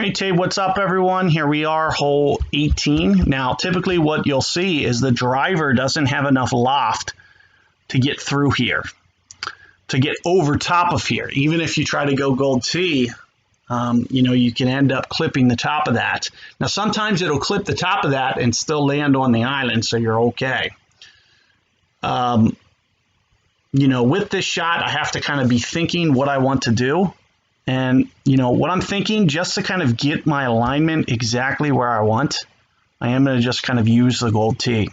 right, Tate, what's up, everyone? Here we are, hole 18. Now, typically what you'll see is the driver doesn't have enough loft to get through here, to get over top of here. Even if you try to go gold tee, you can end up clipping the top of that. Now, sometimes it'll clip the top of that and still land on the island, so you're okay. With this shot, I have to kind of be thinking what I want to do. And, what I'm thinking, just to kind of get my alignment exactly where I want, I am going to just kind of use the gold tee.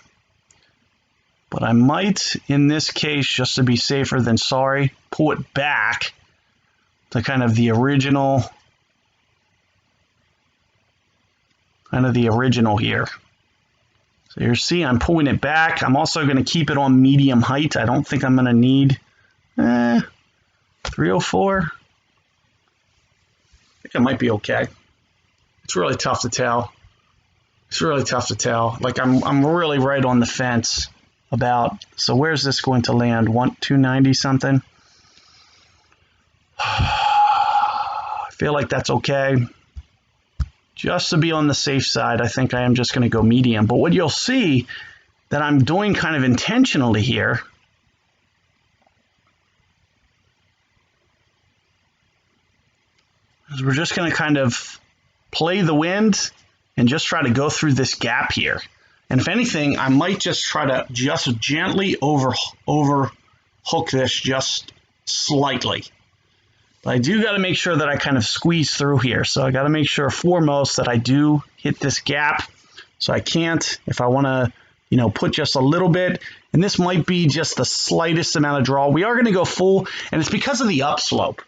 But I might, in this case, just to be safer than sorry, pull it back to kind of the original here. So you see, I'm pulling it back. I'm also going to keep it on medium height. I don't think I'm going to need 304. I think it might be okay. It's really tough to tell. Like I'm really right on the fence about. So where's this going to land? 290 something. I feel like that's okay. Just to be on the safe side, I think I am just going to go medium. But what you'll see that I'm doing kind of intentionally here is we're just going to kind of play the wind and just try to go through this gap here. And if anything, I might just try to just gently overhook this just slightly. But I do got to make sure that I kind of squeeze through here. So I got to make sure foremost that I do hit this gap. So I can't, if I want to, put just a little bit, and this might be just the slightest amount of draw. We are going to go full, and it's because of the upslope.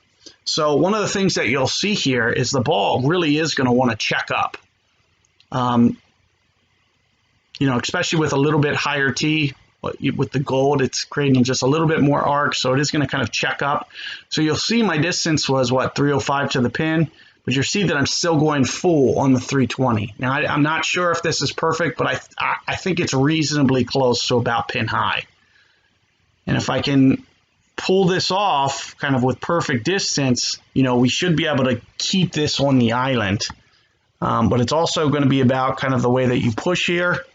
So one of the things that you'll see here is the ball really is going to want to check up. Especially with a little bit higher tee. With the gold, it's creating just a little bit more arc, so it is going to kind of check up. So you'll see my distance was, 305 to the pin, but you'll see that I'm still going full on the 320. Now, I'm not sure if this is perfect, but I think it's reasonably close to about pin high. And if I can pull this off kind of with perfect distance, we should be able to keep this on the island. But it's also going to be about kind of the way that you push here.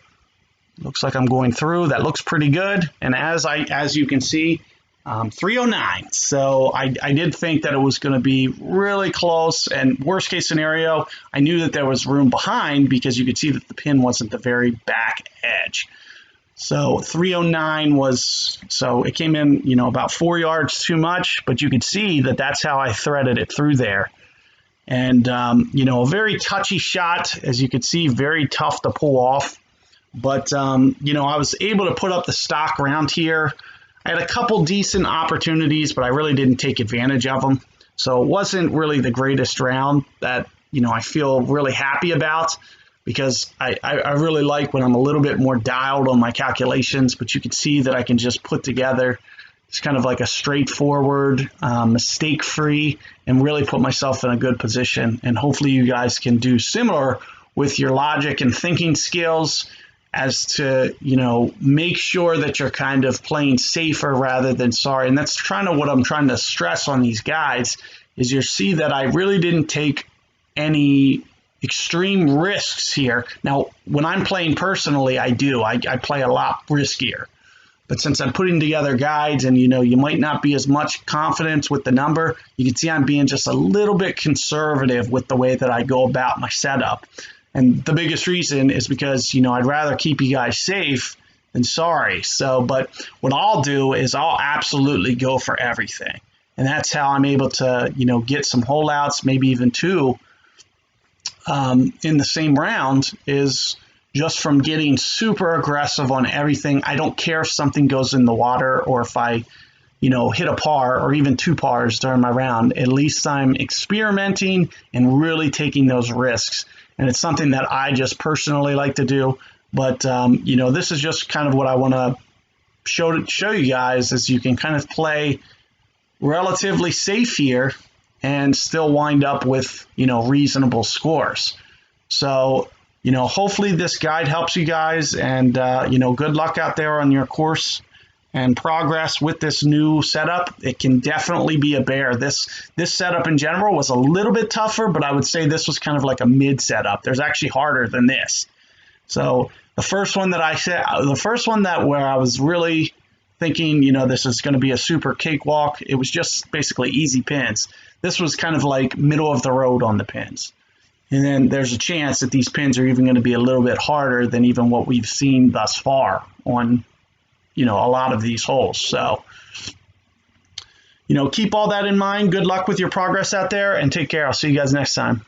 Looks like I'm going through. That looks pretty good. And as you can see, 309. So I did think that it was going to be really close. And worst case scenario, I knew that there was room behind because you could see that the pin wasn't the very back edge. So 309 was, so it came in, about 4 yards too much, but you could see that that's how I threaded it through there. And, a very touchy shot, as you could see, very tough to pull off. But, I was able to put up the stock round here. I had a couple decent opportunities, but I really didn't take advantage of them. So it wasn't really the greatest round that, I feel really happy about, because I really like when I'm a little bit more dialed on my calculations. But you can see that I can just put together it's kind of like a straightforward, mistake-free, and really put myself in a good position. And hopefully you guys can do similar with your logic and thinking skills, as to, make sure that you're kind of playing safer rather than sorry. And that's kind of what I'm trying to stress on these guides, is you see that I really didn't take any extreme risks here. Now, when I'm playing personally, I do. I play a lot riskier. But since I'm putting together guides and, you might not be as much confidence with the number, you can see I'm being just a little bit conservative with the way that I go about my setup. And the biggest reason is because, I'd rather keep you guys safe than sorry. So, but what I'll do is I'll absolutely go for everything. And that's how I'm able to, get some holeouts, maybe even two in the same round, is just from getting super aggressive on everything. I don't care if something goes in the water or if I, hit a par or even two pars during my round. At least I'm experimenting and really taking those risks. And it's something that I just personally like to do. But, this is just kind of what I want to show you guys, is you can kind of play relatively safe here and still wind up with, reasonable scores. So, hopefully this guide helps you guys, and, good luck out there on your course. and progress with this new setup, it can definitely be a bear. This setup in general was a little bit tougher, but I would say this was kind of like a mid setup. There's actually harder than this. So the first one that where I was really thinking, this is going to be a super cakewalk, it was just basically easy pins. This was kind of like middle of the road on the pins. And then there's a chance that these pins are even going to be a little bit harder than even what we've seen thus far on, a lot of these holes. So, keep all that in mind. Good luck with your progress out there and take care. I'll see you guys next time.